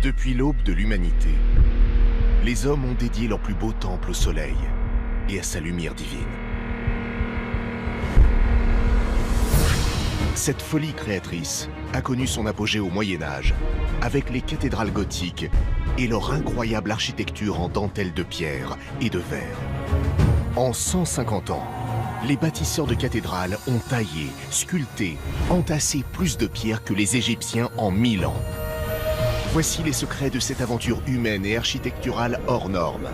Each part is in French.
Depuis l'aube de l'humanité, les hommes ont dédié leur plus beau temple au soleil et à sa lumière divine. Cette folie créatrice a connu son apogée au Moyen-Âge, avec les cathédrales gothiques et leur incroyable architecture en dentelle de pierre et de verre. En 150 ans, les bâtisseurs de cathédrales ont taillé, sculpté, entassé plus de pierres que les Égyptiens en 1000 ans. Voici les secrets de cette aventure humaine et architecturale hors norme.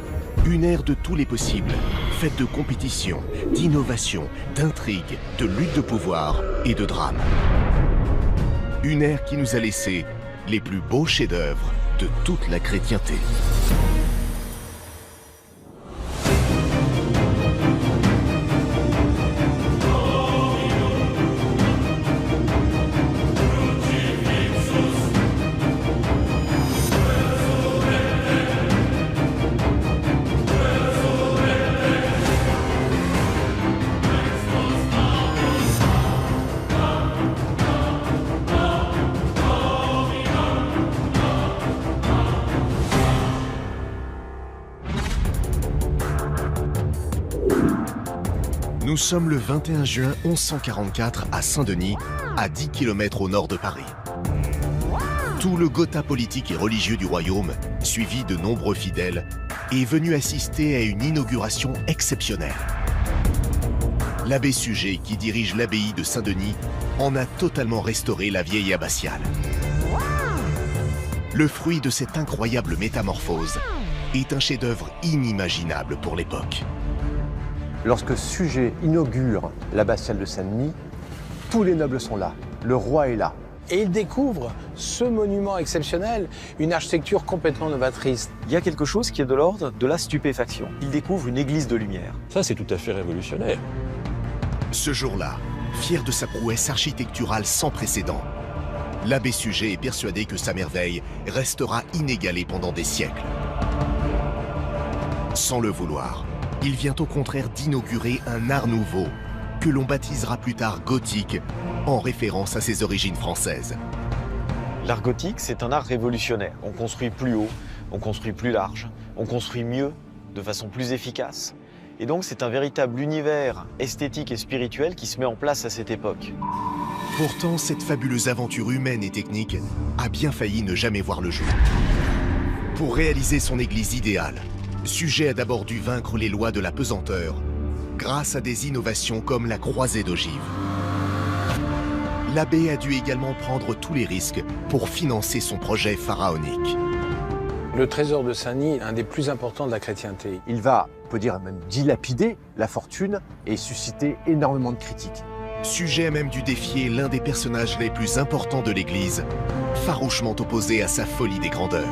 Une ère de tous les possibles, faite de compétition, d'innovation, d'intrigue, de lutte de pouvoir et de drame. Une ère qui nous a laissé les plus beaux chefs-d'œuvre de toute la chrétienté. Nous sommes le 21 juin 1144 à Saint-Denis, à 10 km au nord de Paris. Tout le Gotha politique et religieux du royaume, suivi de nombreux fidèles, est venu assister à une inauguration exceptionnelle. L'abbé Suger, qui dirige l'abbaye de Saint-Denis, en a totalement restauré la vieille abbatiale. Le fruit de cette incroyable métamorphose est un chef-d'œuvre inimaginable pour l'époque. Lorsque Suger inaugure l'abbatiale de Saint-Denis, tous les nobles sont là, le roi est là. Et il découvre ce monument exceptionnel, une architecture complètement novatrice. Il y a quelque chose qui est de l'ordre de la stupéfaction. Il découvre une église de lumière. Ça, c'est tout à fait révolutionnaire. Ce jour-là, fier de sa prouesse architecturale sans précédent, l'abbé Suger est persuadé que sa merveille restera inégalée pendant des siècles. Sans le vouloir, il vient au contraire d'inaugurer un art nouveau, que l'on baptisera plus tard gothique, en référence à ses origines françaises. L'art gothique, c'est un art révolutionnaire. On construit plus haut, on construit plus large, on construit mieux, de façon plus efficace. Et donc c'est un véritable univers esthétique et spirituel qui se met en place à cette époque. Pourtant, cette fabuleuse aventure humaine et technique a bien failli ne jamais voir le jour. Pour réaliser son église idéale, Suger a d'abord dû vaincre les lois de la pesanteur, grâce à des innovations comme la croisée d'ogives. L'abbé a dû également prendre tous les risques pour financer son projet pharaonique. Le trésor de Saint-Denis est un des plus importants de la chrétienté. Il va, on peut dire même, dilapider la fortune et susciter énormément de critiques. Suger a même dû défier l'un des personnages les plus importants de l'Église, farouchement opposé à sa folie des grandeurs.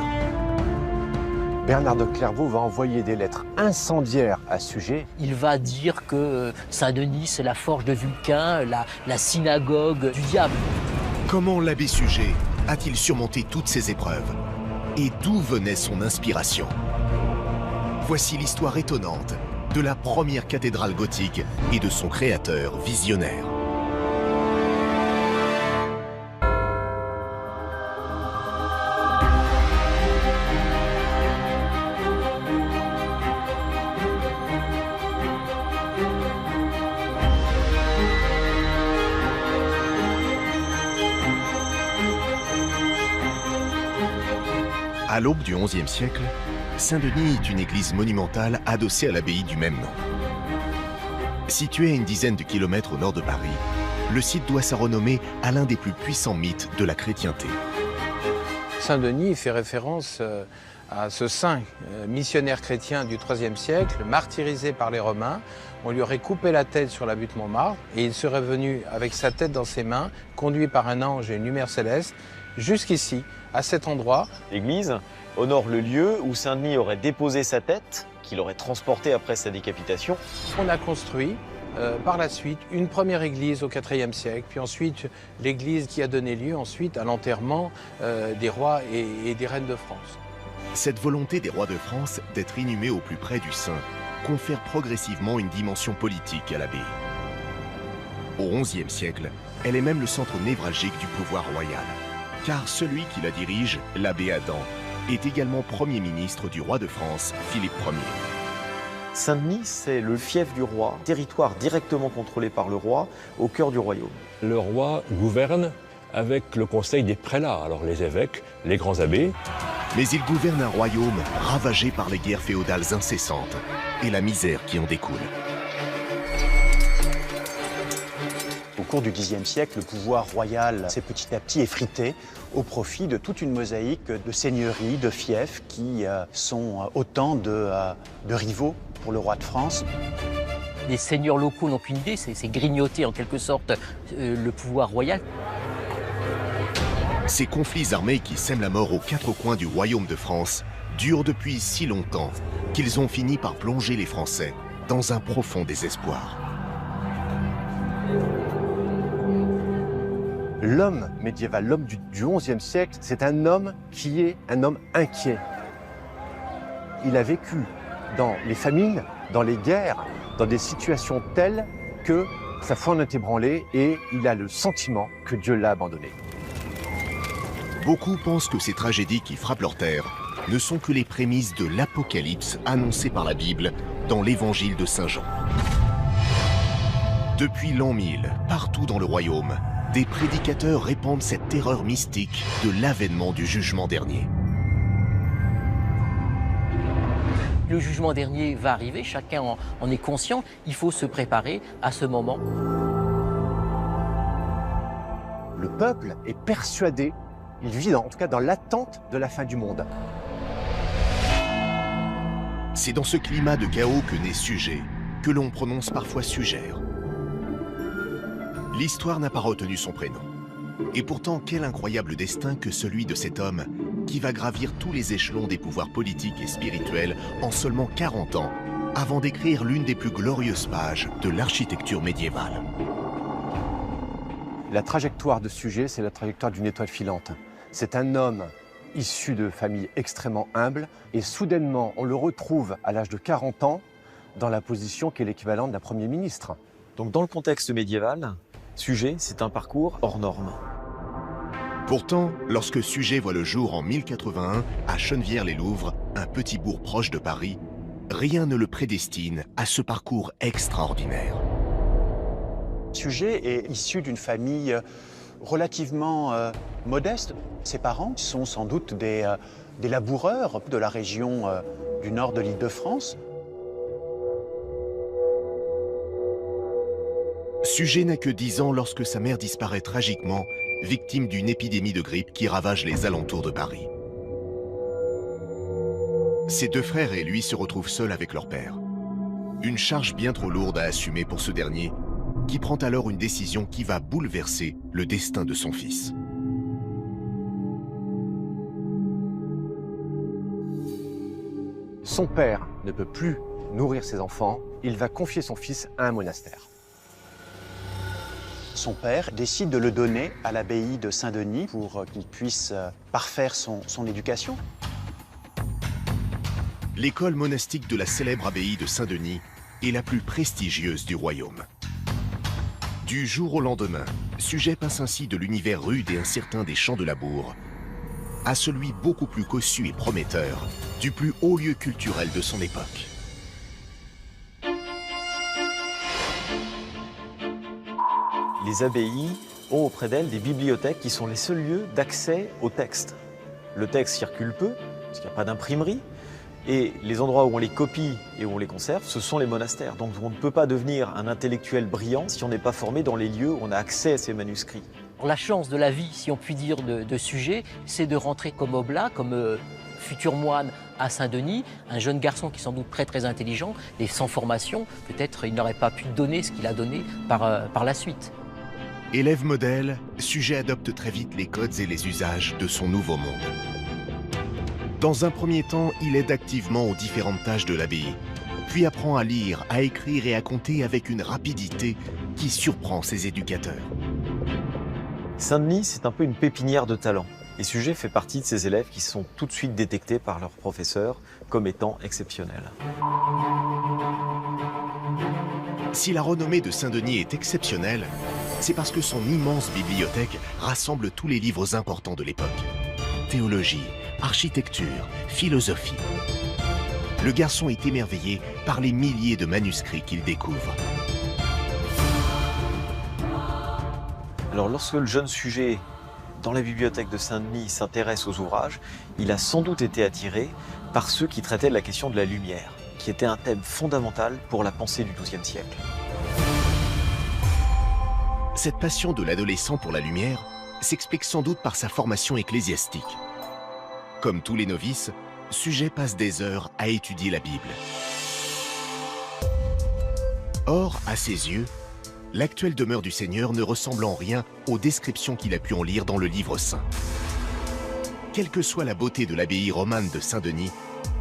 Bernard de Clairvaux va envoyer des lettres incendiaires à Suger. Il va dire que Saint-Denis, c'est la forge de Vulcain, la synagogue du diable. Comment l'abbé Suger a-t-il surmonté toutes ces épreuves? Et d'où venait son inspiration? Voici l'histoire étonnante de la première cathédrale gothique et de son créateur visionnaire. À l'aube du XIe siècle, Saint-Denis est une église monumentale adossée à l'abbaye du même nom. Située à une dizaine de kilomètres au nord de Paris, le site doit sa renommée à l'un des plus puissants mythes de la chrétienté. Saint-Denis fait référence à ce saint missionnaire chrétien du IIIe siècle, martyrisé par les Romains. On lui aurait coupé la tête sur la butte Montmartre et il serait venu avec sa tête dans ses mains, conduit par un ange et une lumière céleste, jusqu'ici, à cet endroit. L'église honore le lieu où Saint-Denis aurait déposé sa tête, qu'il aurait transportée après sa décapitation. On a construit par la suite une première église au IVe siècle, puis ensuite l'église qui a donné lieu ensuite à l'enterrement des rois et des reines de France. Cette volonté des rois de France d'être inhumés au plus près du saint confère progressivement une dimension politique à l'abbaye. Au XIe siècle, elle est même le centre névralgique du pouvoir royal. Car celui qui la dirige, l'abbé Adam, est également Premier ministre du roi de France, Philippe Ier. Saint-Denis, c'est le fief du roi, territoire directement contrôlé par le roi, au cœur du royaume. Le roi gouverne avec le conseil des prélats, alors les évêques, les grands abbés. Mais il gouverne un royaume ravagé par les guerres féodales incessantes et la misère qui en découle. Au cours du Xe siècle, le pouvoir royal s'est petit à petit effrité au profit de toute une mosaïque de seigneuries, de fiefs qui sont autant de rivaux pour le roi de France. Les seigneurs locaux n'ont qu'une idée, c'est grignoter en quelque sorte le pouvoir royal. Ces conflits armés qui sèment la mort aux quatre coins du royaume de France durent depuis si longtemps qu'ils ont fini par plonger les Français dans un profond désespoir. L'homme médiéval, l'homme du XIe siècle, c'est un homme qui est un homme inquiet. Il a vécu dans les famines, dans les guerres, dans des situations telles que sa foi en est ébranlée et il a le sentiment que Dieu l'a abandonné. Beaucoup pensent que ces tragédies qui frappent leur terre ne sont que les prémices de l'Apocalypse annoncé par la Bible dans l'Évangile de Saint Jean. Depuis l'an 1000, partout dans le royaume, des prédicateurs répandent cette terreur mystique de l'avènement du jugement dernier. Le jugement dernier va arriver, chacun en est conscient, il faut se préparer à ce moment. Le peuple est persuadé, il vit en tout cas dans l'attente de la fin du monde. C'est dans ce climat de chaos que naît Sujet, que l'on prononce parfois Sugère. L'histoire n'a pas retenu son prénom. Et pourtant, quel incroyable destin que celui de cet homme qui va gravir tous les échelons des pouvoirs politiques et spirituels en seulement 40 ans, avant d'écrire l'une des plus glorieuses pages de l'architecture médiévale. La trajectoire de Sujet, c'est la trajectoire d'une étoile filante. C'est un homme issu de familles extrêmement humbles et soudainement, on le retrouve à l'âge de 40 ans dans la position qui est l'équivalent d'un Premier ministre. Donc dans le contexte médiéval, Sujet, c'est un parcours hors norme. Pourtant, lorsque Sujet voit le jour en 1081 à Chennevières-les-Louvres, un petit bourg proche de Paris, rien ne le prédestine à ce parcours extraordinaire. Sujet est issu d'une famille relativement modeste. Ses parents sont sans doute des laboureurs de la région du nord de l'Île-de-France. Sujet n'a que 10 ans lorsque sa mère disparaît tragiquement, victime d'une épidémie de grippe qui ravage les alentours de Paris. Ses deux frères et lui se retrouvent seuls avec leur père. Une charge bien trop lourde à assumer pour ce dernier, qui prend alors une décision qui va bouleverser le destin de son fils. Son père ne peut plus nourrir ses enfants, il va confier son fils à un monastère. Son père décide de le donner à l'abbaye de Saint-Denis pour qu'il puisse parfaire son éducation. L'école monastique de la célèbre abbaye de Saint-Denis est la plus prestigieuse du royaume. Du jour au lendemain, Sujet passe ainsi de l'univers rude et incertain des champs de labour à celui beaucoup plus cossu et prometteur du plus haut lieu culturel de son époque. Les abbayes ont auprès d'elles des bibliothèques qui sont les seuls lieux d'accès au texte. Le texte circule peu, parce qu'il n'y a pas d'imprimerie, et les endroits où on les copie et où on les conserve, ce sont les monastères. Donc on ne peut pas devenir un intellectuel brillant si on n'est pas formé dans les lieux où on a accès à ces manuscrits. La chance de la vie, si on peut dire, de Sujet, c'est de rentrer comme oblat, comme futur moine à Saint-Denis, un jeune garçon qui est sans doute très intelligent, et sans formation, peut-être il n'aurait pas pu donner ce qu'il a donné par la suite. Élève modèle, Sujet adopte très vite les codes et les usages de son nouveau monde. Dans un premier temps, il aide activement aux différentes tâches de l'abbaye, puis apprend à lire, à écrire et à compter avec une rapidité qui surprend ses éducateurs. Saint-Denis, c'est un peu une pépinière de talent. Et Sujet fait partie de ces élèves qui sont tout de suite détectés par leurs professeurs comme étant exceptionnels. Si la renommée de Saint-Denis est exceptionnelle, c'est parce que son immense bibliothèque rassemble tous les livres importants de l'époque. Théologie, architecture, philosophie. Le garçon est émerveillé par les milliers de manuscrits qu'il découvre. Alors lorsque le jeune sujet, dans la bibliothèque de Saint-Denis, s'intéresse aux ouvrages, il a sans doute été attiré par ceux qui traitaient de la question de la lumière, qui était un thème fondamental pour la pensée du XIIe siècle. Cette passion de l'adolescent pour la lumière s'explique sans doute par sa formation ecclésiastique. Comme tous les novices, Sujet passe des heures à étudier la Bible. Or, à ses yeux, l'actuelle demeure du Seigneur ne ressemble en rien aux descriptions qu'il a pu en lire dans le livre saint. Quelle que soit la beauté de l'abbaye romane de Saint-Denis,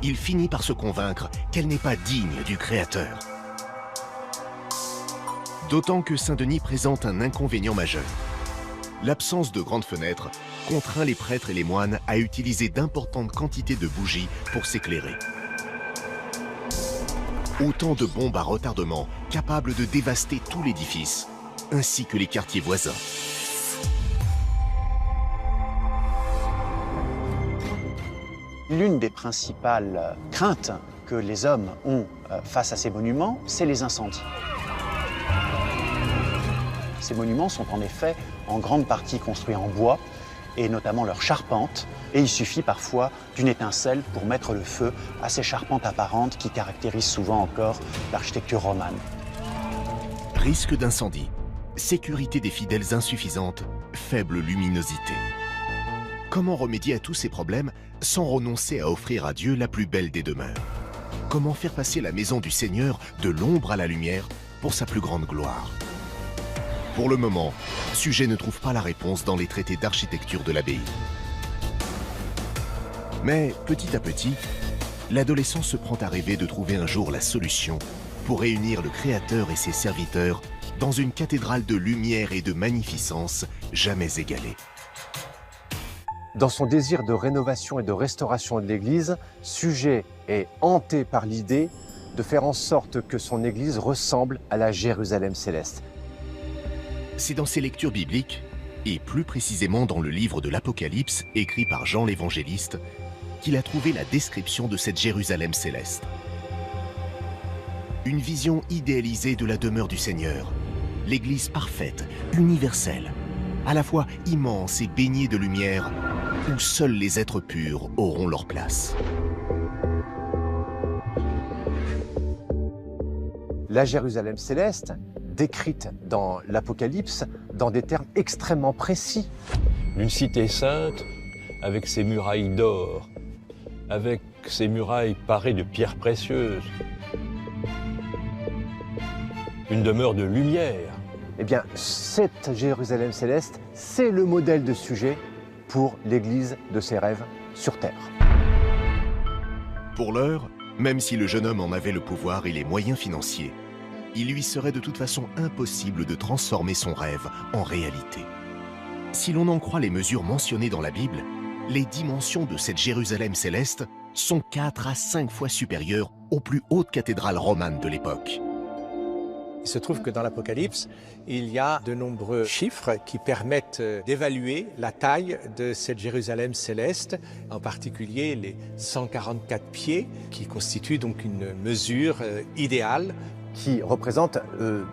il finit par se convaincre qu'elle n'est pas digne du Créateur. D'autant que Saint-Denis présente un inconvénient majeur. L'absence de grandes fenêtres contraint les prêtres et les moines à utiliser d'importantes quantités de bougies pour s'éclairer. Autant de bombes à retardement capables de dévaster tout l'édifice, ainsi que les quartiers voisins. L'une des principales craintes que les hommes ont face à ces monuments, c'est les incendies. Ces monuments sont en effet en grande partie construits en bois, et notamment leurs charpentes, et il suffit parfois d'une étincelle pour mettre le feu à ces charpentes apparentes qui caractérisent souvent encore l'architecture romane. Risque d'incendie, sécurité des fidèles insuffisante, faible luminosité. Comment remédier à tous ces problèmes sans renoncer à offrir à Dieu la plus belle des demeures? Comment faire passer la maison du Seigneur de l'ombre à la lumière pour sa plus grande gloire? Pour le moment, Sujet ne trouve pas la réponse dans les traités d'architecture de l'abbaye. Mais petit à petit, l'adolescent se prend à rêver de trouver un jour la solution pour réunir le Créateur et ses serviteurs dans une cathédrale de lumière et de magnificence jamais égalée. Dans son désir de rénovation et de restauration de l'Église, Sujet est hanté par l'idée de faire en sorte que son Église ressemble à la Jérusalem céleste. C'est dans ses lectures bibliques, et plus précisément dans le livre de l'Apocalypse écrit par Jean l'Évangéliste, qu'il a trouvé la description de cette Jérusalem céleste. Une vision idéalisée de la demeure du Seigneur, l'Église parfaite, universelle, à la fois immense et baignée de lumière, où seuls les êtres purs auront leur place. La Jérusalem céleste, décrite dans l'Apocalypse dans des termes extrêmement précis. Une cité sainte avec ses murailles d'or, avec ses murailles parées de pierres précieuses. Une demeure de lumière. Eh bien, cette Jérusalem céleste, c'est le modèle de Sujet pour l'Église de ses rêves sur terre. Pour l'heure, même si le jeune homme en avait le pouvoir et les moyens financiers, il lui serait de toute façon impossible de transformer son rêve en réalité. Si l'on en croit les mesures mentionnées dans la Bible, les dimensions de cette Jérusalem céleste sont 4 à 5 fois supérieures aux plus hautes cathédrales romanes de l'époque. Il se trouve que dans l'Apocalypse, il y a de nombreux chiffres qui permettent d'évaluer la taille de cette Jérusalem céleste, en particulier les 144 pieds, qui constituent donc une mesure idéale. Qui représente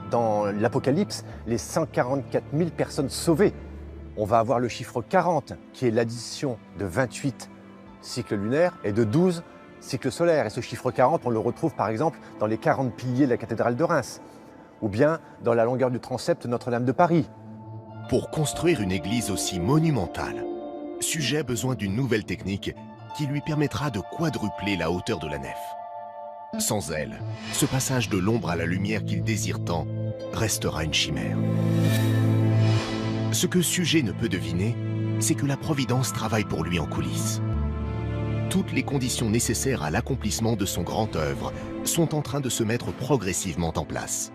dans l'Apocalypse les 144 000 personnes sauvées. On va avoir le chiffre 40, qui est l'addition de 28 cycles lunaires et de 12 cycles solaires. Et ce chiffre 40, on le retrouve par exemple dans les 40 piliers de la cathédrale de Reims, ou bien dans la longueur du transept Notre-Dame de Paris. Pour construire une église aussi monumentale, Sujet a besoin d'une nouvelle technique qui lui permettra de quadrupler la hauteur de la nef. Sans elle, ce passage de l'ombre à la lumière qu'il désire tant restera une chimère. Ce que Sujet ne peut deviner, c'est que la Providence travaille pour lui en coulisses. Toutes les conditions nécessaires à l'accomplissement de son grand œuvre sont en train de se mettre progressivement en place.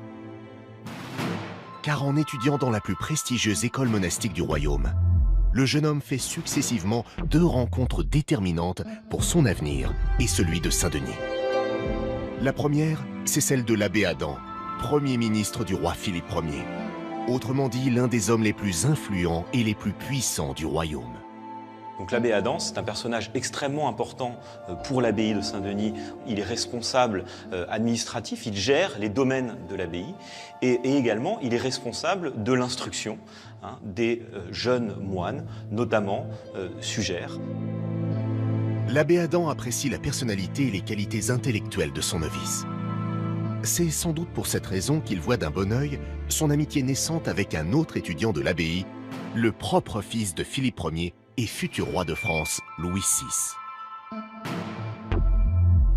Car en étudiant dans la plus prestigieuse école monastique du royaume, le jeune homme fait successivement 2 rencontres déterminantes pour son avenir et celui de Saint-Denis. La première, c'est celle de l'abbé Adam, premier ministre du roi Philippe Ier. Autrement dit, l'un des hommes les plus influents et les plus puissants du royaume. Donc l'abbé Adam, c'est un personnage extrêmement important pour l'abbaye de Saint-Denis. Il est responsable administratif, il gère les domaines de l'abbaye et également il est responsable de l'instruction des jeunes moines, notamment Sugère. L'abbé Adam apprécie la personnalité et les qualités intellectuelles de son novice. C'est sans doute pour cette raison qu'il voit d'un bon œil son amitié naissante avec un autre étudiant de l'abbaye, le propre fils de Philippe Ier et futur roi de France, Louis VI.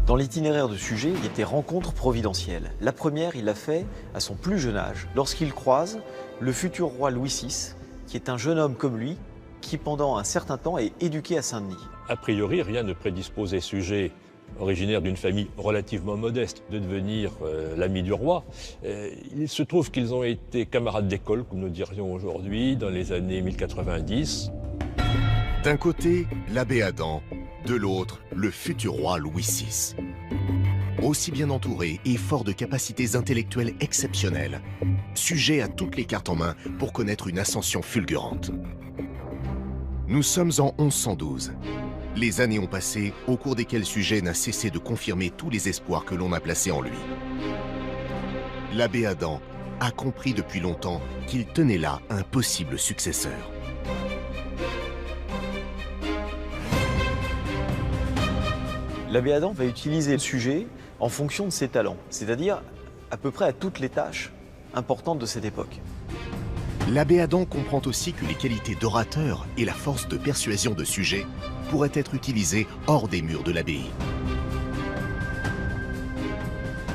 Dans l'itinéraire de Suger, il y a des rencontres providentielles. La première, il l'a fait à son plus jeune âge, lorsqu'il croise le futur roi Louis VI, qui est un jeune homme comme lui, qui pendant un certain temps est éduqué à Saint-Denis. A priori, rien ne prédisposait Suger, originaire d'une famille relativement modeste, de devenir l'ami du roi. Il se trouve qu'ils ont été camarades d'école, comme nous dirions aujourd'hui, dans les années 1090. D'un côté, l'abbé Adam, de l'autre, le futur roi Louis VI. Aussi bien entouré et fort de capacités intellectuelles exceptionnelles, Suger a toutes les cartes en main pour connaître une ascension fulgurante. Nous sommes en 1112. Les années ont passé, au cours desquelles Suger n'a cessé de confirmer tous les espoirs que l'on a placés en lui. L'abbé Adam a compris depuis longtemps qu'il tenait là un possible successeur. L'abbé Adam va utiliser le Suger en fonction de ses talents, c'est-à-dire à peu près à toutes les tâches importantes de cette époque. L'abbé Adam comprend aussi que les qualités d'orateur et la force de persuasion de Suger pourraient être utilisées hors des murs de l'abbaye.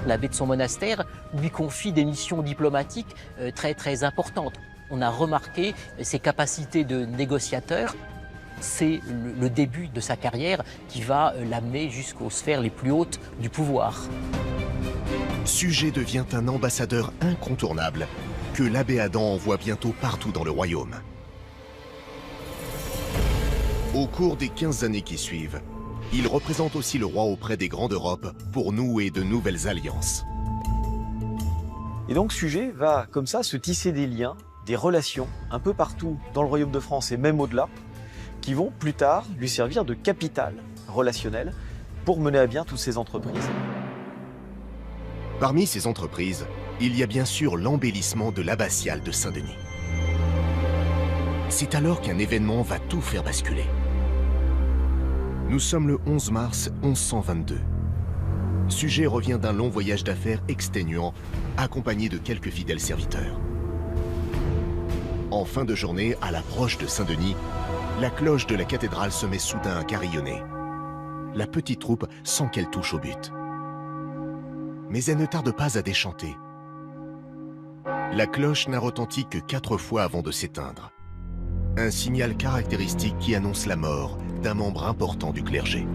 L'abbé de son monastère lui confie des missions diplomatiques très importantes. On a remarqué ses capacités de négociateur. C'est le début de sa carrière qui va l'amener jusqu'aux sphères les plus hautes du pouvoir. Suger devient un ambassadeur incontournable que l'abbé Adam envoie bientôt partout dans le royaume. Au cours des 15 années qui suivent, il représente aussi le roi auprès des grands d'Europe pour nouer de nouvelles alliances. Et donc Suger va comme ça se tisser des liens, des relations un peu partout dans le royaume de France et même au-delà, qui vont plus tard lui servir de capital relationnel pour mener à bien toutes ces entreprises. Parmi ces entreprises, il y a bien sûr l'embellissement de l'abbatiale de Saint-Denis. C'est alors qu'un événement va tout faire basculer. Nous sommes le 11 mars 1122. Suger revient d'un long voyage d'affaires exténuant, accompagné de quelques fidèles serviteurs. En fin de journée, à l'approche de Saint-Denis, la cloche de la cathédrale se met soudain à carillonner. La petite troupe sent qu'elle touche au but. Mais elle ne tarde pas à déchanter. La cloche n'a retenti que 4 fois avant de s'éteindre. Un signal caractéristique qui annonce la mort d'un membre important du clergé.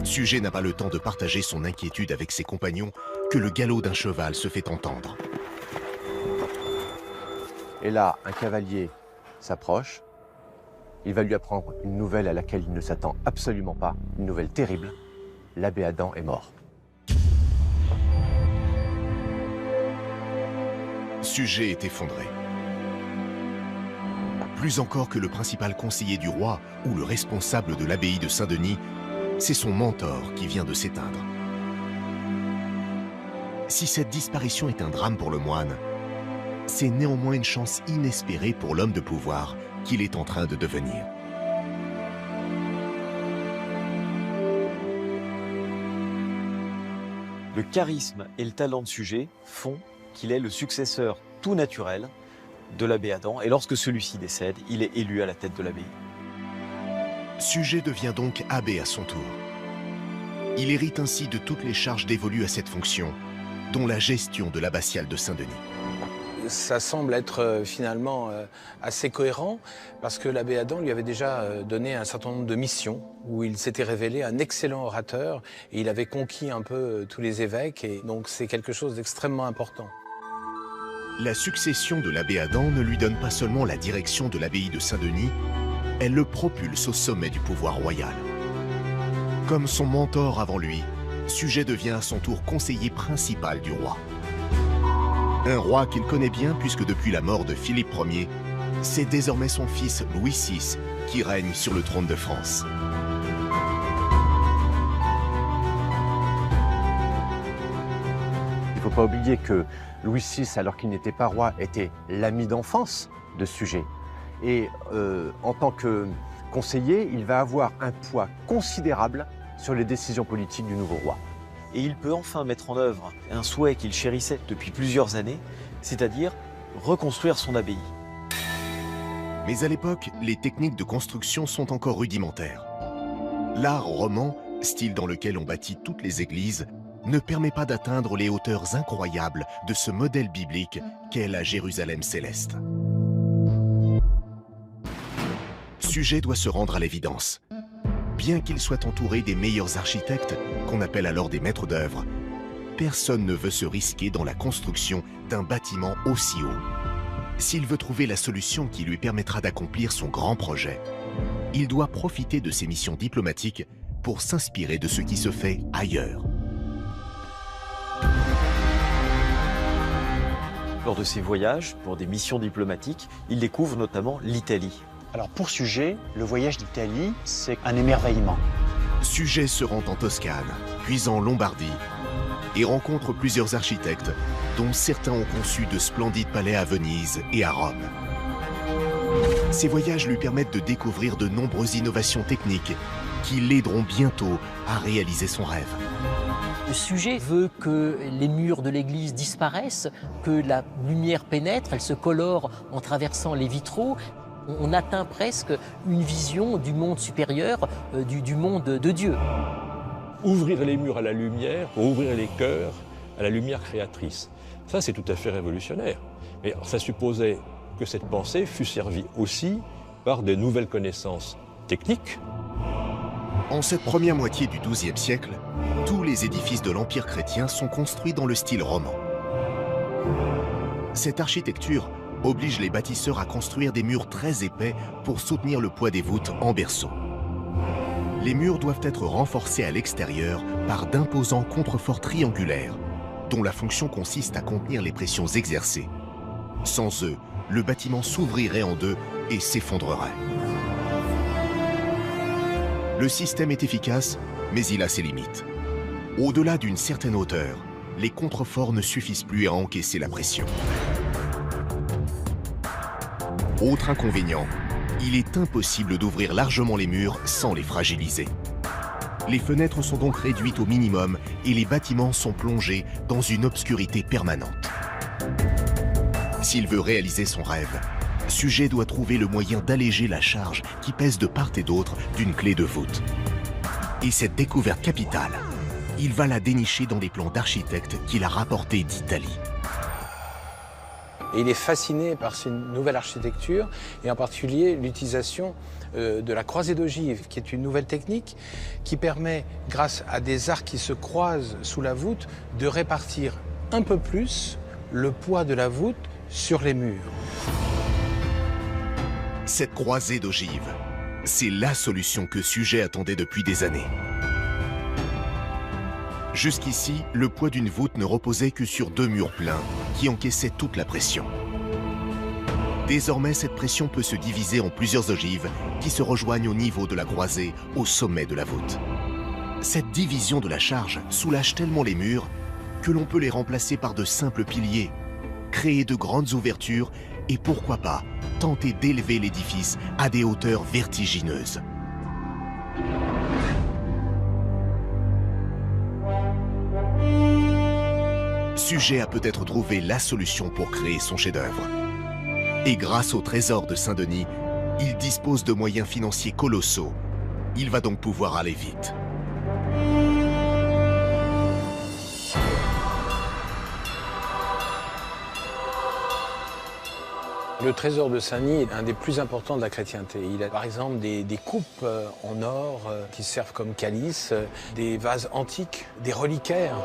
Suger n'a pas le temps de partager son inquiétude avec ses compagnons que le galop d'un cheval se fait entendre. Et là, un cavalier s'approche. Il va lui apprendre une nouvelle à laquelle il ne s'attend absolument pas, une nouvelle terrible. L'abbé Adam est mort. Suger est effondré. Plus encore que le principal conseiller du roi ou le responsable de l'abbaye de Saint-Denis, c'est son mentor qui vient de s'éteindre. Si cette disparition est un drame pour le moine, c'est néanmoins une chance inespérée pour l'homme de pouvoir qu'il est en train de devenir. Le charisme et le talent de Suger font qu'il est le successeur tout naturel de l'abbé Adam, et lorsque celui-ci décède, il est élu à la tête de l'abbaye. Suger devient donc abbé à son tour. Il hérite ainsi de toutes les charges dévolues à cette fonction, dont la gestion de l'abbatiale de Saint-Denis. Ça semble être finalement assez cohérent parce que l'abbé Adam lui avait déjà donné un certain nombre de missions où il s'était révélé un excellent orateur et il avait conquis un peu tous les évêques, et donc c'est quelque chose d'extrêmement important. La succession de l'abbé Adam ne lui donne pas seulement la direction de l'abbaye de Saint-Denis, elle le propulse au sommet du pouvoir royal. Comme son mentor avant lui, Suger devient à son tour conseiller principal du roi. Un roi qu'il connaît bien puisque depuis la mort de Philippe Ier, c'est désormais son fils Louis VI qui règne sur le trône de France. Il ne faut pas oublier que Louis VI, alors qu'il n'était pas roi, était l'ami d'enfance de Suger. Et en tant que conseiller, il va avoir un poids considérable sur les décisions politiques du nouveau roi. Et il peut enfin mettre en œuvre un souhait qu'il chérissait depuis plusieurs années, c'est-à-dire reconstruire son abbaye. Mais à l'époque, les techniques de construction sont encore rudimentaires. L'art roman, style dans lequel on bâtit toutes les églises, ne permet pas d'atteindre les hauteurs incroyables de ce modèle biblique qu'est la Jérusalem céleste. Suger doit se rendre à l'évidence. Bien qu'il soit entouré des meilleurs architectes, qu'on appelle alors des maîtres d'œuvre, personne ne veut se risquer dans la construction d'un bâtiment aussi haut. S'il veut trouver la solution qui lui permettra d'accomplir son grand projet, il doit profiter de ses missions diplomatiques pour s'inspirer de ce qui se fait ailleurs. Lors de ses voyages, pour des missions diplomatiques, il découvre notamment l'Italie. Alors pour Suger, le voyage d'Italie, c'est un émerveillement. Suger se rend en Toscane, puis en Lombardie, et rencontre plusieurs architectes, dont certains ont conçu de splendides palais à Venise et à Rome. Ces voyages lui permettent de découvrir de nombreuses innovations techniques qui l'aideront bientôt à réaliser son rêve. Le Suger veut que les murs de l'église disparaissent, que la lumière pénètre, elle se colore en traversant les vitraux. On atteint presque une vision du monde supérieur, du monde de Dieu. Ouvrir les murs à la lumière pour ouvrir les cœurs à la lumière créatrice. Ça, c'est tout à fait révolutionnaire. Mais ça supposait que cette pensée fût servie aussi par de nouvelles connaissances techniques. En cette première moitié du XIIe siècle, tous les édifices de l'Empire chrétien sont construits dans le style roman. Cette architecture oblige les bâtisseurs à construire des murs très épais pour soutenir le poids des voûtes en berceau. Les murs doivent être renforcés à l'extérieur par d'imposants contreforts triangulaires, dont la fonction consiste à contenir les pressions exercées. Sans eux, le bâtiment s'ouvrirait en deux et s'effondrerait. Le système est efficace, mais il a ses limites. Au-delà d'une certaine hauteur, les contreforts ne suffisent plus à encaisser la pression. Autre inconvénient, il est impossible d'ouvrir largement les murs sans les fragiliser. Les fenêtres sont donc réduites au minimum et les bâtiments sont plongés dans une obscurité permanente. S'il veut réaliser son rêve, Suger doit trouver le moyen d'alléger la charge qui pèse de part et d'autre d'une clé de voûte. Et cette découverte capitale, il va la dénicher dans les plans d'architectes qu'il a rapportés d'Italie. Et il est fasciné par ces nouvelles architectures, et en particulier l'utilisation de la croisée d'ogives, qui est une nouvelle technique qui permet, grâce à des arcs qui se croisent sous la voûte, de répartir un peu plus le poids de la voûte sur les murs. Cette croisée d'ogives, c'est la solution que Suger attendait depuis des années. Jusqu'ici, le poids d'une voûte ne reposait que sur deux murs pleins qui encaissaient toute la pression. Désormais, cette pression peut se diviser en plusieurs ogives qui se rejoignent au niveau de la croisée, au sommet de la voûte. Cette division de la charge soulage tellement les murs que l'on peut les remplacer par de simples piliers, créer de grandes ouvertures et pourquoi pas tenter d'élever l'édifice à des hauteurs vertigineuses. Suger a peut-être trouvé la solution pour créer son chef-d'œuvre. Et grâce au trésor de Saint-Denis, il dispose de moyens financiers colossaux. Il va donc pouvoir aller vite. Le trésor de Saint-Denis est un des plus importants de la chrétienté. Il a par exemple des coupes en or qui servent comme calice, des vases antiques, des reliquaires.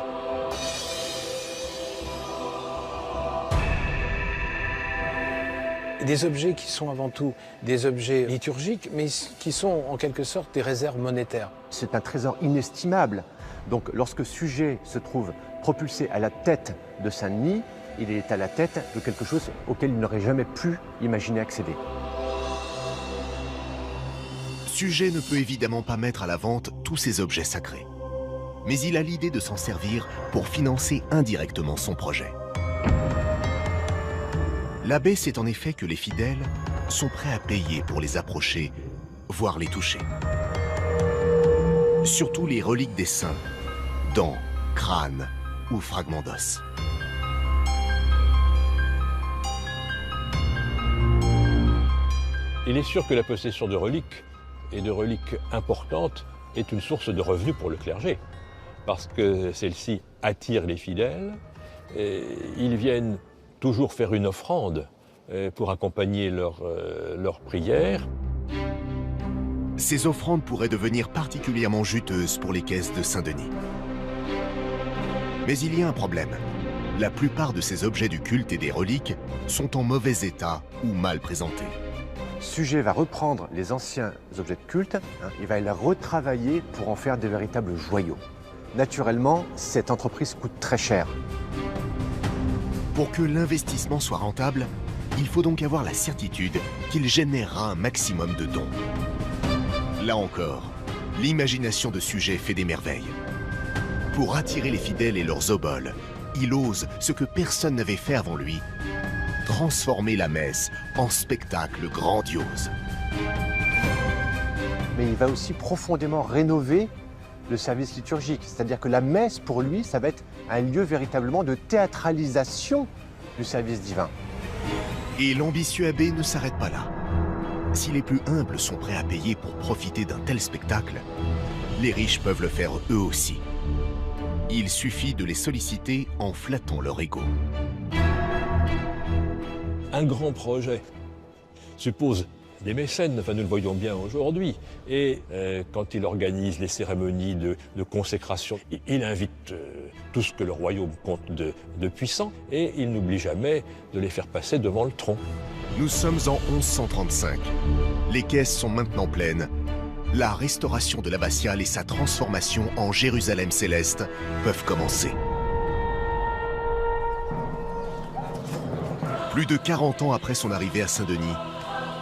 Des objets qui sont avant tout des objets liturgiques, mais qui sont en quelque sorte des réserves monétaires. C'est un trésor inestimable. Donc lorsque Suger se trouve propulsé à la tête de Saint-Denis, il est à la tête de quelque chose auquel il n'aurait jamais pu imaginer accéder. Suger ne peut évidemment pas mettre à la vente tous ces objets sacrés. Mais il a l'idée de s'en servir pour financer indirectement son projet. L'abbé sait en effet que les fidèles sont prêts à payer pour les approcher, voire les toucher. Surtout les reliques des saints, dents, crânes ou fragments d'os. Il est sûr que la possession de reliques, et de reliques importantes, est une source de revenus pour le clergé. Parce que celles-ci attirent les fidèles, et ils viennent toujours faire une offrande pour accompagner leurs prières. Ces offrandes pourraient devenir particulièrement juteuses pour les caisses de Saint-Denis. Mais il y a un problème. La plupart de ces objets du culte et des reliques sont en mauvais état ou mal présentés. Suger va reprendre les anciens objets de culte, il va les retravailler pour en faire des véritables joyaux. Naturellement, cette entreprise coûte très cher. Pour que l'investissement soit rentable, il faut donc avoir la certitude qu'il générera un maximum de dons. Là encore, l'imagination de Suger fait des merveilles. Pour attirer les fidèles et leurs oboles, il ose ce que personne n'avait fait avant lui, transformer la messe en spectacle grandiose. Mais il va aussi profondément rénover le service liturgique. C'est-à-dire que la messe, pour lui, ça va être un lieu véritablement de théâtralisation du service divin. Et l'ambitieux abbé ne s'arrête pas là. Si les plus humbles sont prêts à payer pour profiter d'un tel spectacle, les riches peuvent le faire eux aussi. Il suffit de les solliciter en flattant leur ego. Un grand projet suppose des mécènes, enfin nous le voyons bien aujourd'hui, et quand il organise les cérémonies de consécration, il invite tout ce que le royaume compte de puissants, et il n'oublie jamais de les faire passer devant le tronc. Nous sommes en 1135. Les caisses sont maintenant pleines. La restauration de l'abbatiale et sa transformation en Jérusalem céleste peuvent commencer. Plus de 40 ans après son arrivée à Saint-Denis,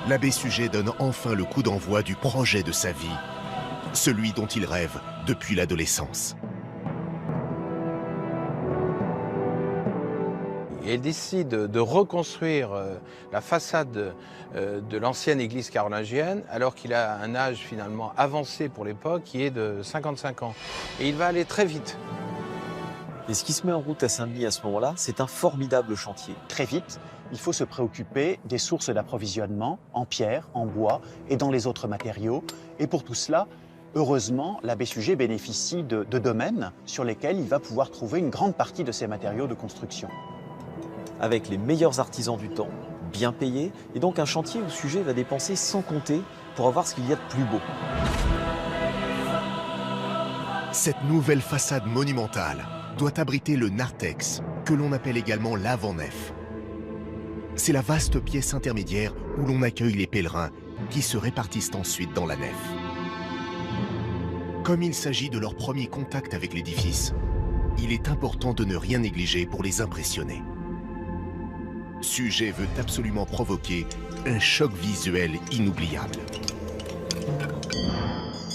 l'abbé Suger donne enfin le coup d'envoi du projet de sa vie, celui dont il rêve depuis l'adolescence. Et il décide de reconstruire la façade de l'ancienne église carolingienne, alors qu'il a un âge finalement avancé pour l'époque, qui est de 55 ans. Et il va aller très vite. Et ce qui se met en route à Saint-Denis à ce moment-là, c'est un formidable chantier. Très vite, il faut se préoccuper des sources d'approvisionnement en pierre, en bois et dans les autres matériaux. Et pour tout cela, heureusement, l'abbé Suger bénéficie de domaines sur lesquels il va pouvoir trouver une grande partie de ses matériaux de construction. Avec les meilleurs artisans du temps, bien payés, et donc un chantier où Suger va dépenser sans compter pour avoir ce qu'il y a de plus beau. Cette nouvelle façade monumentale doit abriter le narthex, que l'on appelle également l'avant-nef. C'est la vaste pièce intermédiaire où l'on accueille les pèlerins qui se répartissent ensuite dans la nef. Comme il s'agit de leur premier contact avec l'édifice, il est important de ne rien négliger pour les impressionner. Suger veut absolument provoquer un choc visuel inoubliable.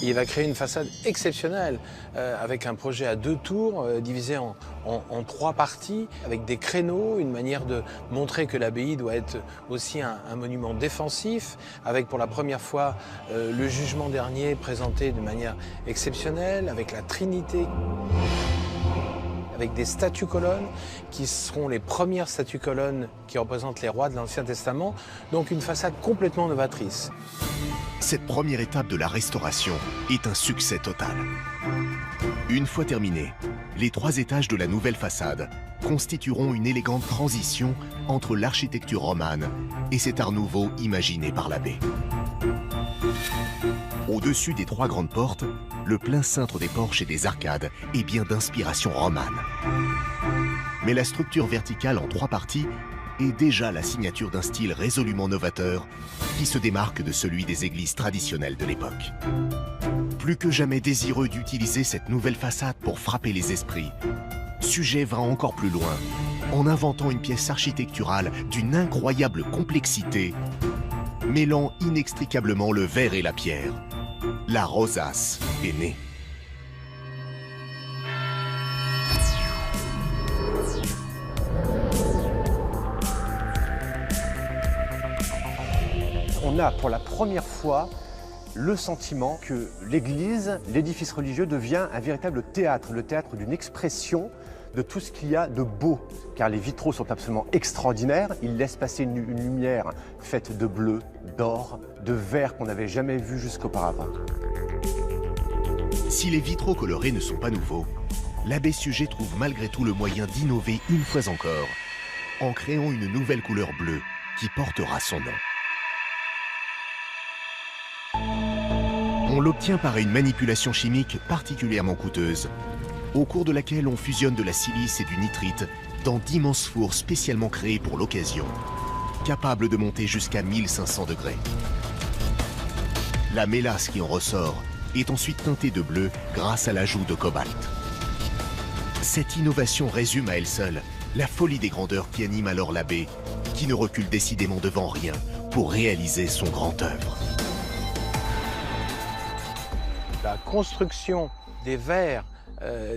Il va créer une façade exceptionnelle, avec un projet à 2 tours, divisé en 3 parties, avec des créneaux, une manière de montrer que l'abbaye doit être aussi un monument défensif, avec pour la première fois le jugement dernier présenté de manière exceptionnelle, avec la Trinité, avec des statues-colonnes qui seront les premières statues-colonnes qui représentent les rois de l'Ancien Testament, donc une façade complètement novatrice. Cette première étape de la restauration est un succès total. Une fois terminée, les 3 étages de la nouvelle façade constitueront une élégante transition entre l'architecture romane et cet art nouveau imaginé par l'abbé. Au-dessus des 3 grandes portes, le plein cintre des porches et des arcades est bien d'inspiration romane. Mais la structure verticale en 3 parties est déjà la signature d'un style résolument novateur qui se démarque de celui des églises traditionnelles de l'époque. Plus que jamais désireux d'utiliser cette nouvelle façade pour frapper les esprits, Suger va encore plus loin en inventant une pièce architecturale d'une incroyable complexité, mêlant inextricablement le verre et la pierre, la rosace est née. On a pour la première fois le sentiment que l'Église, l'édifice religieux devient un véritable théâtre, le théâtre d'une expression de tout ce qu'il y a de beau. Car les vitraux sont absolument extraordinaires, ils laissent passer une lumière faite de bleu, d'or, de vert qu'on n'avait jamais vu jusqu'auparavant. Si les vitraux colorés ne sont pas nouveaux, l'abbé Suger trouve malgré tout le moyen d'innover une fois encore, en créant une nouvelle couleur bleue qui portera son nom. On l'obtient par une manipulation chimique particulièrement coûteuse, au cours de laquelle on fusionne de la silice et du nitrite dans d'immenses fours spécialement créés pour l'occasion, capables de monter jusqu'à 1500 degrés. La mélasse qui en ressort est ensuite teintée de bleu grâce à l'ajout de cobalt. Cette innovation résume à elle seule la folie des grandeurs qui anime alors l'abbé, qui ne recule décidément devant rien pour réaliser son grand œuvre. La construction des verres,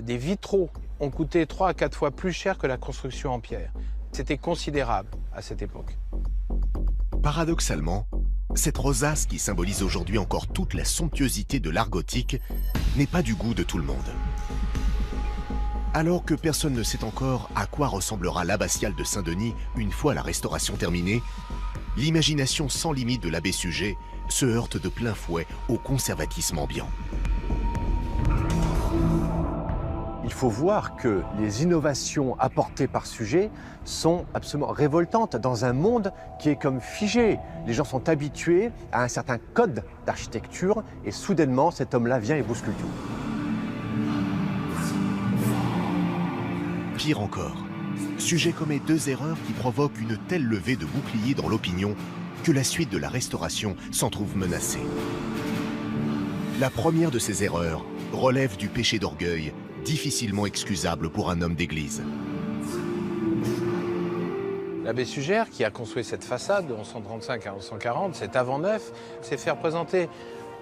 des vitraux ont coûté 3 à 4 fois plus cher que la construction en pierre. C'était considérable à cette époque. Paradoxalement, cette rosace qui symbolise aujourd'hui encore toute la somptuosité de l'art gothique n'est pas du goût de tout le monde. Alors que personne ne sait encore à quoi ressemblera l'abbatiale de Saint-Denis une fois la restauration terminée, l'imagination sans limite de l'abbé Suger se heurte de plein fouet au conservatisme ambiant. Il faut voir que les innovations apportées par Suger sont absolument révoltantes dans un monde qui est comme figé. Les gens sont habitués à un certain code d'architecture et soudainement cet homme-là vient et bouscule tout. Pire encore, Suger commet 2 erreurs qui provoquent une telle levée de boucliers dans l'opinion que la suite de la restauration s'en trouve menacée. La première de ces erreurs relève du péché d'orgueil, difficilement excusable pour un homme d'église. L'abbé Suger, qui a construit cette façade de 1135 à 1140, cet avant-neuf, s'est fait représenter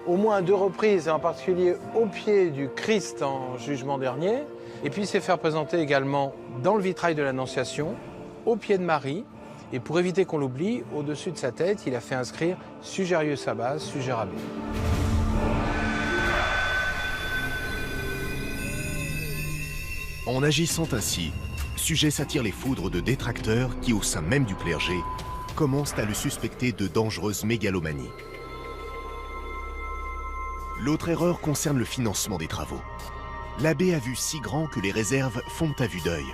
au moins 2 reprises, et en particulier au pied du Christ en jugement dernier, et puis s'est fait représenter également dans le vitrail de l'Annonciation, au pied de Marie, et pour éviter qu'on l'oublie, au-dessus de sa tête, il a fait inscrire « Sugerius abbas, Suger abbé ». En agissant ainsi, Suger s'attire les foudres de détracteurs qui, au sein même du clergé, commencent à le suspecter de dangereuse mégalomanie. L'autre erreur concerne le financement des travaux. L'abbé a vu si grand que les réserves fondent à vue d'œil.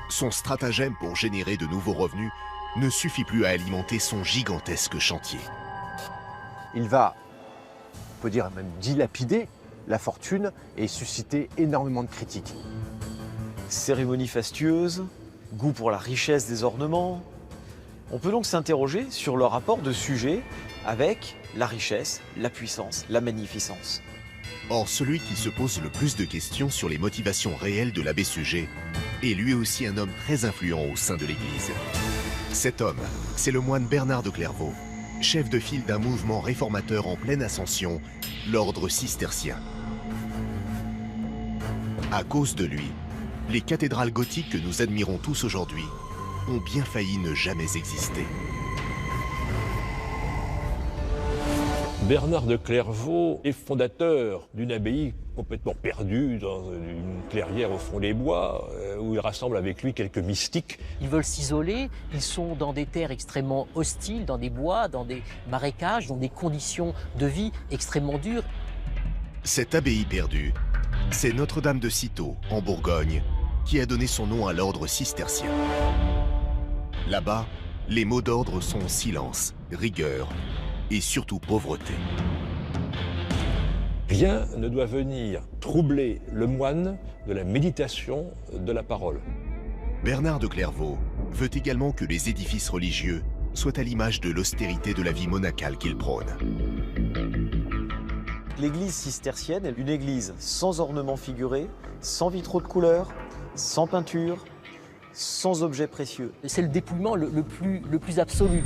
Son stratagème pour générer de nouveaux revenus ne suffit plus à alimenter son gigantesque chantier. Il va, on peut dire même dilapider la fortune et susciter énormément de critiques. Cérémonie fastueuse, goût pour la richesse des ornements. On peut donc s'interroger sur le rapport de Suger avec la richesse, la puissance, la magnificence. Or, celui qui se pose le plus de questions sur les motivations réelles de l'abbé Suger est lui aussi un homme très influent au sein de l'Église. Cet homme, c'est le moine Bernard de Clairvaux, chef de file d'un mouvement réformateur en pleine ascension, l'ordre cistercien. À cause de lui, les cathédrales gothiques que nous admirons tous aujourd'hui ont bien failli ne jamais exister. Bernard de Clairvaux est fondateur d'une abbaye complètement perdue dans une clairière au fond des bois, où il rassemble avec lui quelques mystiques. Ils veulent s'isoler, ils sont dans des terres extrêmement hostiles, dans des bois, dans des marécages, dans des conditions de vie extrêmement dures. Cette abbaye perdue, c'est Notre-Dame de Cîteaux, en Bourgogne, qui a donné son nom à l'ordre cistercien. Là-bas, les mots d'ordre sont silence, rigueur et surtout pauvreté. Rien ne doit venir troubler le moine de la méditation de la parole. Bernard de Clairvaux veut également que les édifices religieux soient à l'image de l'austérité de la vie monacale qu'il prône. L'église cistercienne est une église sans ornements figurés, sans vitraux de couleur, sans peinture, sans objets précieux. C'est le dépouillement le plus absolu.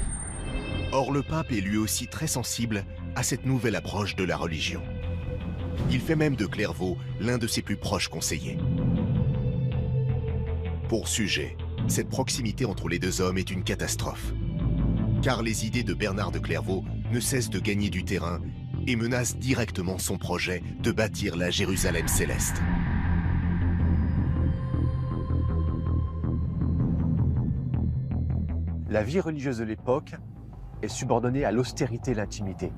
Or, le pape est lui aussi très sensible à cette nouvelle approche de la religion. Il fait même de Clairvaux l'un de ses plus proches conseillers. Pour Suger, cette proximité entre les deux hommes est une catastrophe. Car les idées de Bernard de Clairvaux ne cessent de gagner du terrain et menacent directement son projet de bâtir la Jérusalem céleste. La vie religieuse de l'époque est subordonnée à l'austérité et l'intimité.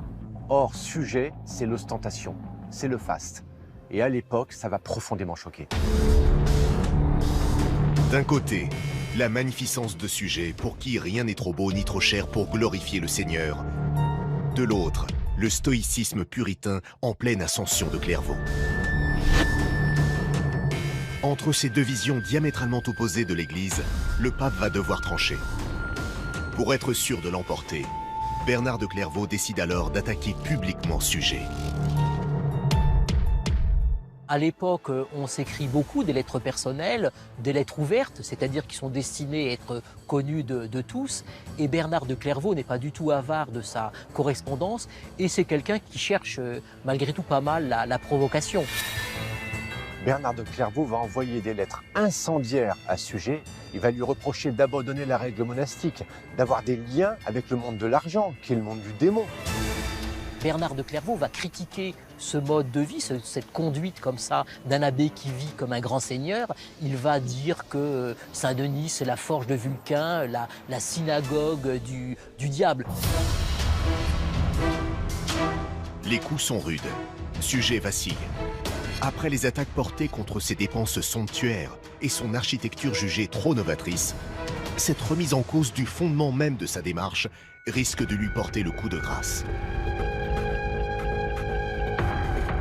Or, Suger, c'est l'ostentation, c'est le faste. Et à l'époque, ça va profondément choquer. D'un côté, la magnificence de Suger, pour qui rien n'est trop beau ni trop cher pour glorifier le Seigneur. De l'autre, le stoïcisme puritain en pleine ascension de Clairvaux. Entre ces deux visions diamétralement opposées de l'Église, le pape va devoir trancher. Pour être sûr de l'emporter, Bernard de Clairvaux décide alors d'attaquer publiquement Suger. À l'époque, on s'écrit beaucoup des lettres personnelles, des lettres ouvertes, c'est-à-dire qui sont destinées à être connues de tous. Et Bernard de Clairvaux n'est pas du tout avare de sa correspondance et c'est quelqu'un qui cherche malgré tout pas mal la provocation. Bernard de Clairvaux va envoyer des lettres incendiaires à Suger. Il va lui reprocher d'abandonner la règle monastique, d'avoir des liens avec le monde de l'argent, qui est le monde du démon. Bernard de Clairvaux va critiquer ce mode de vie, cette conduite comme ça d'un abbé qui vit comme un grand seigneur. Il va dire que Saint-Denis, c'est la forge de Vulcain, la synagogue du diable. Les coups sont rudes. Suger vacille. Après les attaques portées contre ses dépenses somptuaires et son architecture jugée trop novatrice, cette remise en cause du fondement même de sa démarche risque de lui porter le coup de grâce.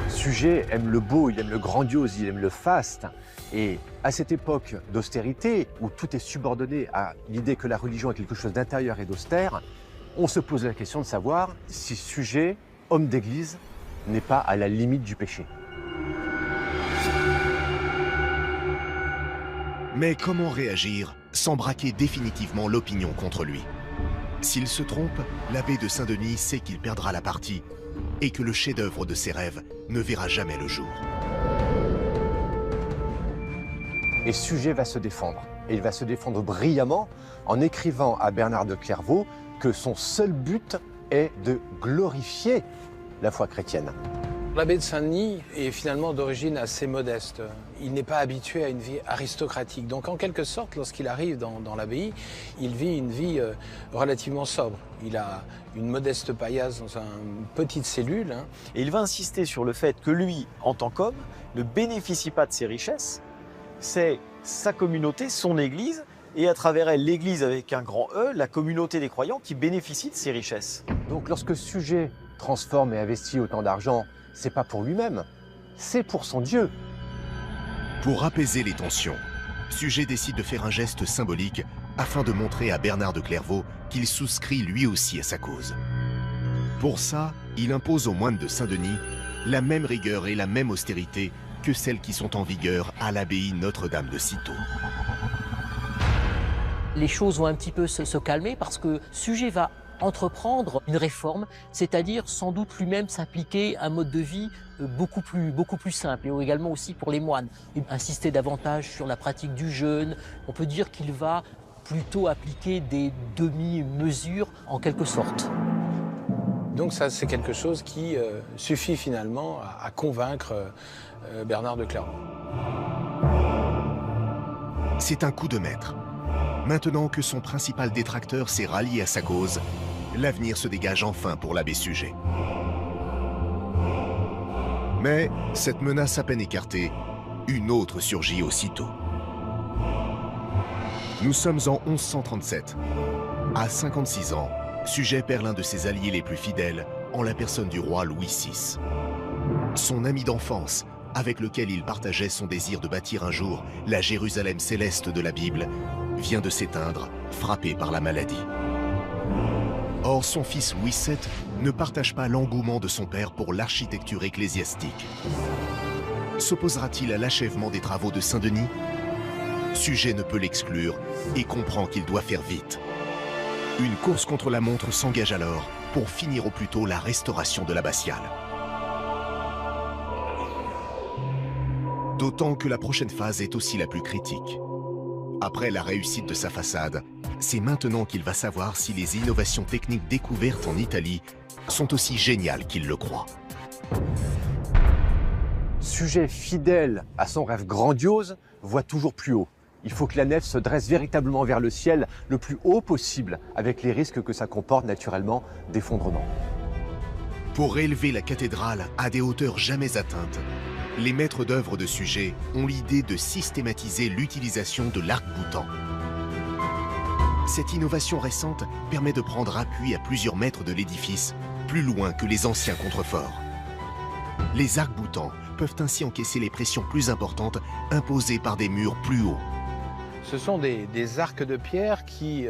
Suger aime le beau, il aime le grandiose, il aime le faste. Et à cette époque d'austérité, où tout est subordonné à l'idée que la religion est quelque chose d'intérieur et d'austère, on se pose la question de savoir si Suger, homme d'église, n'est pas à la limite du péché. Mais comment réagir sans braquer définitivement l'opinion contre lui? S'il se trompe, l'abbé de Saint-Denis sait qu'il perdra la partie et que le chef-d'œuvre de ses rêves ne verra jamais le jour. Et Suger va se défendre. Et il va se défendre brillamment en écrivant à Bernard de Clairvaux que son seul but est de glorifier la foi chrétienne. L'abbé de Saint-Denis est finalement d'origine assez modeste. Il n'est pas habitué à une vie aristocratique. Donc en quelque sorte, lorsqu'il arrive dans l'abbaye, il vit une vie relativement sobre. Il a une modeste paillasse dans une petite cellule. Et il va insister sur le fait que lui, en tant qu'homme, ne bénéficie pas de ses richesses. C'est sa communauté, son église, et à travers elle, l'église avec un grand E, la communauté des croyants qui bénéficie de ses richesses. Donc lorsque Suger transforme et investit autant d'argent, c'est pas pour lui-même, c'est pour son Dieu. Pour apaiser les tensions, Suger décide de faire un geste symbolique afin de montrer à Bernard de Clairvaux qu'il souscrit lui aussi à sa cause. Pour ça, il impose aux moines de Saint-Denis la même rigueur et la même austérité que celles qui sont en vigueur à l'abbaye Notre-Dame de Cîteaux. Les choses vont un petit peu se calmer parce que Suger va entreprendre une réforme, c'est-à-dire sans doute lui-même s'appliquer à un mode de vie beaucoup plus simple, et également aussi pour les moines. Insister davantage sur la pratique du jeûne. On peut dire qu'il va plutôt appliquer des demi-mesures en quelque sorte. Donc ça, c'est quelque chose qui suffit finalement à convaincre Bernard de Clairvaux. C'est un coup de maître. Maintenant que son principal détracteur s'est rallié à sa cause, l'avenir se dégage enfin pour l'abbé Suger. Mais cette menace à peine écartée, une autre surgit aussitôt. Nous sommes en 1137. À 56 ans, Suger perd l'un de ses alliés les plus fidèles en la personne du roi Louis VI. Son ami d'enfance, avec lequel il partageait son désir de bâtir un jour la Jérusalem céleste de la Bible, vient de s'éteindre, frappé par la maladie. Or, son fils Louis VII ne partage pas l'engouement de son père pour l'architecture ecclésiastique. S'opposera-t-il à l'achèvement des travaux de Saint-Denis? Suger ne peut l'exclure et comprend qu'il doit faire vite. Une course contre la montre s'engage alors pour finir au plus tôt la restauration de l'abbatiale. D'autant que la prochaine phase est aussi la plus critique. Après la réussite de sa façade, c'est maintenant qu'il va savoir si les innovations techniques découvertes en Italie sont aussi géniales qu'il le croit. Sujet fidèle à son rêve grandiose, voit toujours plus haut. Il faut que la nef se dresse véritablement vers le ciel le plus haut possible, avec les risques que ça comporte naturellement d'effondrement. Pour élever la cathédrale à des hauteurs jamais atteintes, les maîtres d'œuvre de Suger ont l'idée de systématiser l'utilisation de l'arc-boutant. Cette innovation récente permet de prendre appui à plusieurs mètres de l'édifice, plus loin que les anciens contreforts. Les arcs-boutants peuvent ainsi encaisser les pressions plus importantes imposées par des murs plus hauts. Ce sont des arcs de pierre qui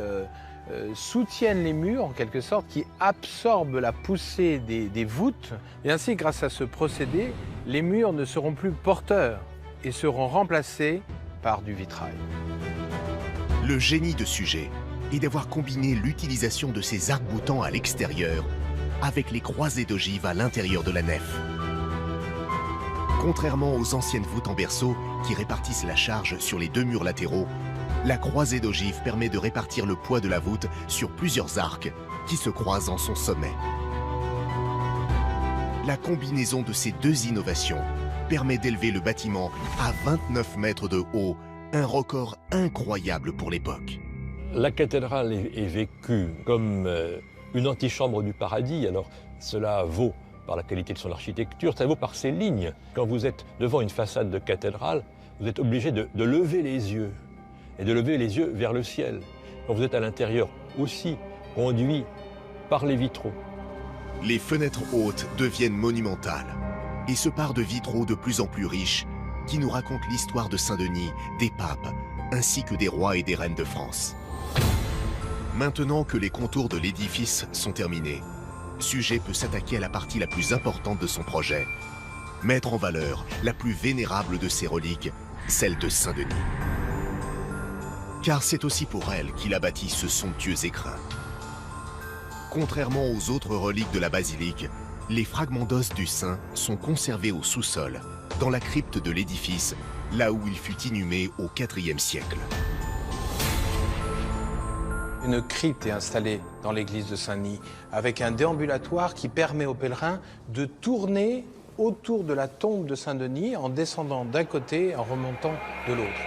soutiennent les murs, en quelque sorte, qui absorbent la poussée des voûtes. Et ainsi, grâce à ce procédé, les murs ne seront plus porteurs et seront remplacés par du vitrail. Le génie de Suger est d'avoir combiné l'utilisation de ces arcs-boutants à l'extérieur avec les croisées d'ogives à l'intérieur de la nef. Contrairement aux anciennes voûtes en berceau qui répartissent la charge sur les deux murs latéraux, la croisée d'ogive permet de répartir le poids de la voûte sur plusieurs arcs qui se croisent en son sommet. La combinaison de ces deux innovations permet d'élever le bâtiment à 29 mètres de haut, un record incroyable pour l'époque. La cathédrale est vécue comme une antichambre du paradis. Alors cela vaut par la qualité de son architecture, ça vaut par ses lignes. Quand vous êtes devant une façade de cathédrale, vous êtes obligé de lever les yeux, et de lever les yeux vers le ciel. Quand vous êtes à l'intérieur aussi, conduit par les vitraux. Les fenêtres hautes deviennent monumentales, et se parent de vitraux de plus en plus riches, qui nous racontent l'histoire de Saint-Denis, des papes, ainsi que des rois et des reines de France. Maintenant que les contours de l'édifice sont terminés, Suger peut s'attaquer à la partie la plus importante de son projet, mettre en valeur la plus vénérable de ses reliques, celle de Saint-Denis. Car c'est aussi pour elle qu'il a bâti ce somptueux écrin. Contrairement aux autres reliques de la basilique, les fragments d'os du saint sont conservés au sous-sol, dans la crypte de l'édifice, là où il fut inhumé au IVe siècle. Une crypte est installée dans l'église de Saint-Denis, avec un déambulatoire qui permet aux pèlerins de tourner autour de la tombe de Saint-Denis en descendant d'un côté et en remontant de l'autre.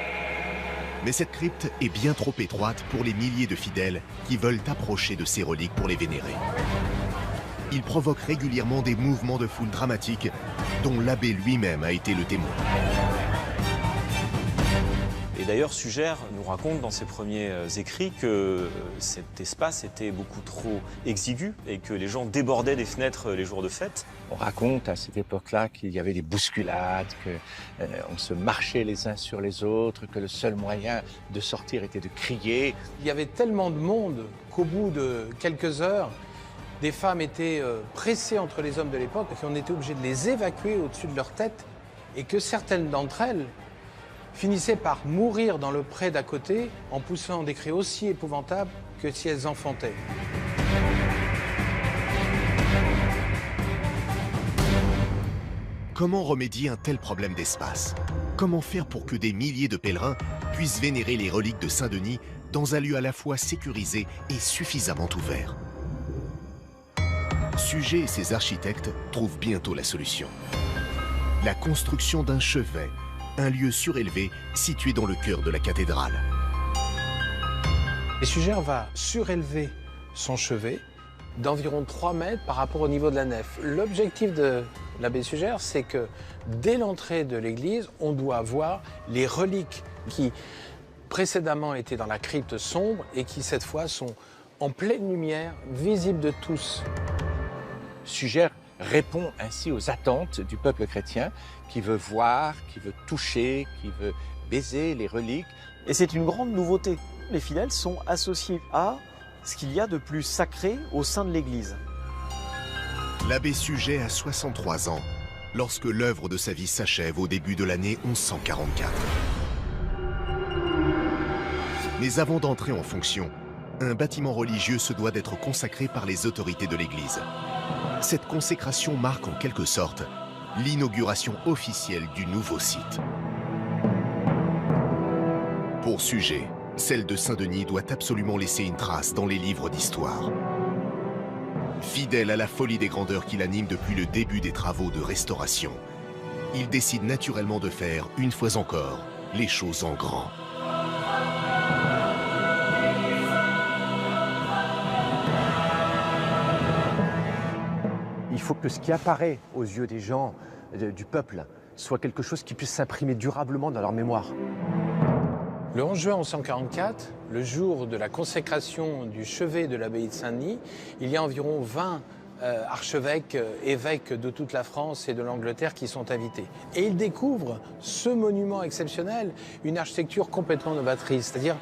Mais cette crypte est bien trop étroite pour les milliers de fidèles qui veulent approcher de ces reliques pour les vénérer. Il provoque régulièrement des mouvements de foule dramatiques dont l'abbé lui-même a été le témoin. Et d'ailleurs, Suger nous raconte dans ses premiers écrits que cet espace était beaucoup trop exigu et que les gens débordaient des fenêtres les jours de fête. On raconte à cette époque-là qu'il y avait des bousculades, qu'on se marchait les uns sur les autres, que le seul moyen de sortir était de crier. Il y avait tellement de monde qu'au bout de quelques heures, des femmes étaient pressées entre les hommes de l'époque et qu'on était obligé de les évacuer au-dessus de leur tête et que certaines d'entre elles finissaient par mourir dans le pré d'à côté en poussant des cris aussi épouvantables que si elles enfantaient. Comment remédier un tel problème d'espace? Comment faire pour que des milliers de pèlerins puissent vénérer les reliques de Saint-Denis dans un lieu à la fois sécurisé et suffisamment ouvert? Suger et ses architectes trouvent bientôt la solution. La construction d'un chevet, un lieu surélevé situé dans le cœur de la cathédrale. Et Suger va surélever son chevet d'environ 3 mètres par rapport au niveau de la nef. L'objectif de l'abbé Suger, c'est que dès l'entrée de l'église, on doit voir les reliques qui précédemment étaient dans la crypte sombre et qui cette fois sont en pleine lumière, visibles de tous. Suger répond ainsi aux attentes du peuple chrétien qui veut voir, qui veut toucher, qui veut baiser les reliques. Et c'est une grande nouveauté. Les fidèles sont associés à ce qu'il y a de plus sacré au sein de l'Église. L'abbé Suger a 63 ans lorsque l'œuvre de sa vie s'achève au début de l'année 1144. Mais avant d'entrer en fonction, un bâtiment religieux se doit d'être consacré par les autorités de l'Église. Cette consécration marque en quelque sorte l'inauguration officielle du nouveau site. Pour Suger, celle de Saint-Denis doit absolument laisser une trace dans les livres d'histoire. Fidèle à la folie des grandeurs qui l'animent depuis le début des travaux de restauration, il décide naturellement de faire, une fois encore, les choses en grand. Il faut que ce qui apparaît aux yeux des gens, du peuple, soit quelque chose qui puisse s'imprimer durablement dans leur mémoire. Le 11 juin 1144, le jour de la consécration du chevet de l'abbaye de Saint-Denis, il y a environ 20 archevêques, évêques de toute la France et de l'Angleterre qui sont invités. Et ils découvrent ce monument exceptionnel, une architecture complètement novatrice, c'est-à-dire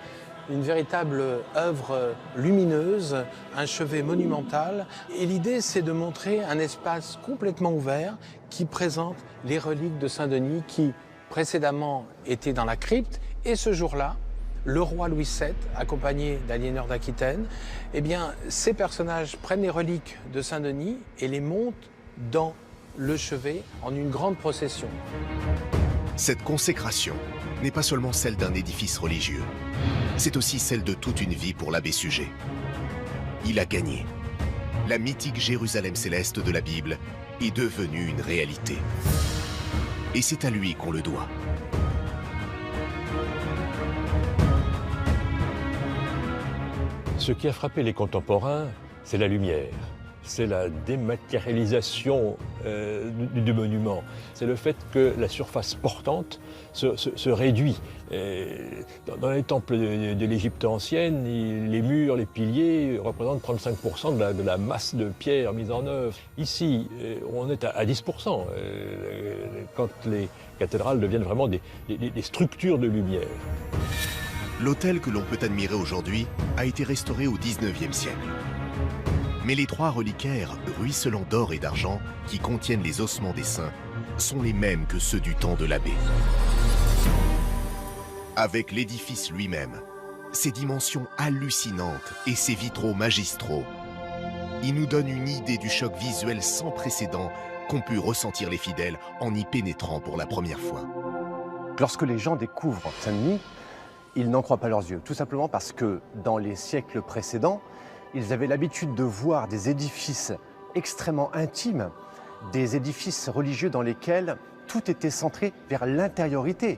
une véritable œuvre lumineuse, un chevet monumental. Et l'idée, c'est de montrer un espace complètement ouvert qui présente les reliques de Saint-Denis qui, précédemment, étaient dans la crypte. Et ce jour-là, le roi Louis VII, accompagné d'Aliénor d'Aquitaine, eh bien, ces personnages prennent les reliques de Saint-Denis et les montent dans le chevet en une grande procession. Cette consécration n'est pas seulement celle d'un édifice religieux, c'est aussi celle de toute une vie pour l'abbé Suger. Il a gagné. La mythique Jérusalem céleste de la Bible est devenue une réalité. Et c'est à lui qu'on le doit. Ce qui a frappé les contemporains, c'est la lumière. C'est la dématérialisation du monument. C'est le fait que la surface portante se réduit. Dans les temples de l'Égypte ancienne, les murs, les piliers représentent 35% de la masse de pierre mise en œuvre. Ici, on est à 10%, quand les cathédrales deviennent vraiment des structures de lumière. L'autel que l'on peut admirer aujourd'hui a été restauré au XIXe siècle. Mais les 3 reliquaires, ruisselants d'or et d'argent, qui contiennent les ossements des saints, sont les mêmes que ceux du temps de l'abbé. Avec l'édifice lui-même, ses dimensions hallucinantes et ses vitraux magistraux, il nous donne une idée du choc visuel sans précédent qu'ont pu ressentir les fidèles en y pénétrant pour la première fois. Lorsque les gens découvrent Saint-Denis, ils n'en croient pas leurs yeux, tout simplement parce que dans les siècles précédents, ils avaient l'habitude de voir des édifices extrêmement intimes, des édifices religieux dans lesquels tout était centré vers l'intériorité.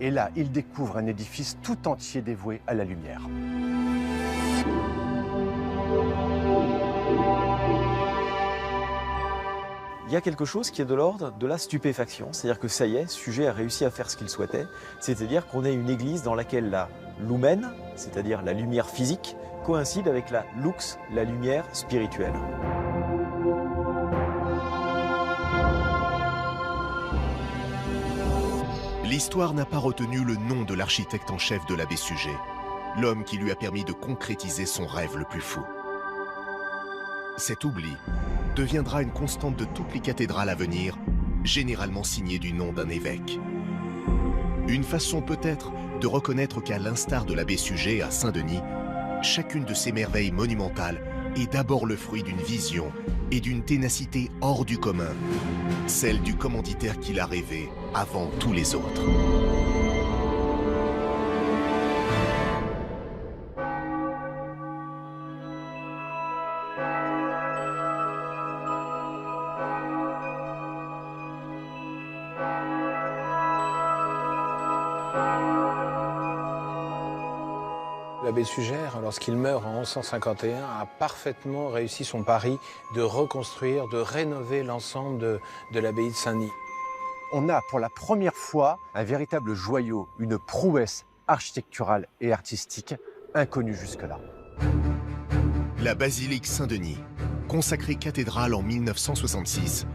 Et là, ils découvrent un édifice tout entier dévoué à la lumière. Il y a quelque chose qui est de l'ordre de la stupéfaction, c'est-à-dire que ça y est, Suger a réussi à faire ce qu'il souhaitait, c'est-à-dire qu'on ait une église dans laquelle la lumen, c'est-à-dire la lumière physique, coïncide avec la lux, la lumière spirituelle. L'histoire n'a pas retenu le nom de l'architecte en chef de l'abbé Suger, l'homme qui lui a permis de concrétiser son rêve le plus fou. Cet oubli deviendra une constante de toutes les cathédrales à venir, généralement signée du nom d'un évêque. Une façon peut-être de reconnaître qu'à l'instar de l'abbé Suger à Saint-Denis, chacune de ces merveilles monumentales est d'abord le fruit d'une vision et d'une ténacité hors du commun, celle du commanditaire qui l'a rêvé avant tous les autres. L'abbé Suger, lorsqu'il meurt en 1151, a parfaitement réussi son pari de reconstruire, de rénover l'ensemble de l'abbaye de Saint-Denis. On a pour la première fois un véritable joyau, une prouesse architecturale et artistique inconnue jusque-là. La basilique Saint-Denis, consacrée cathédrale en 1966,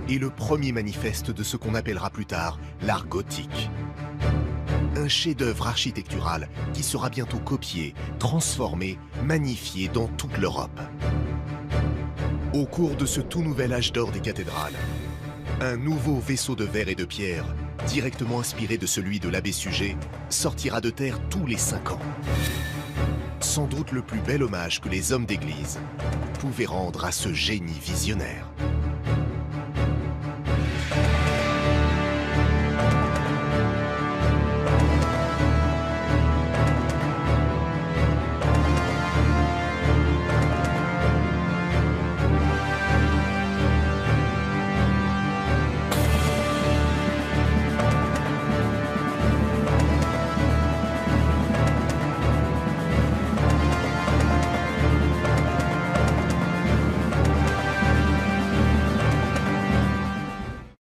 est le premier manifeste de ce qu'on appellera plus tard l'art gothique. Un chef-d'œuvre architectural qui sera bientôt copié, transformé, magnifié dans toute l'Europe. Au cours de ce tout nouvel âge d'or des cathédrales, un nouveau vaisseau de verre et de pierre, directement inspiré de celui de l'abbé Suger, sortira de terre tous les 5 ans. Sans doute le plus bel hommage que les hommes d'église pouvaient rendre à ce génie visionnaire.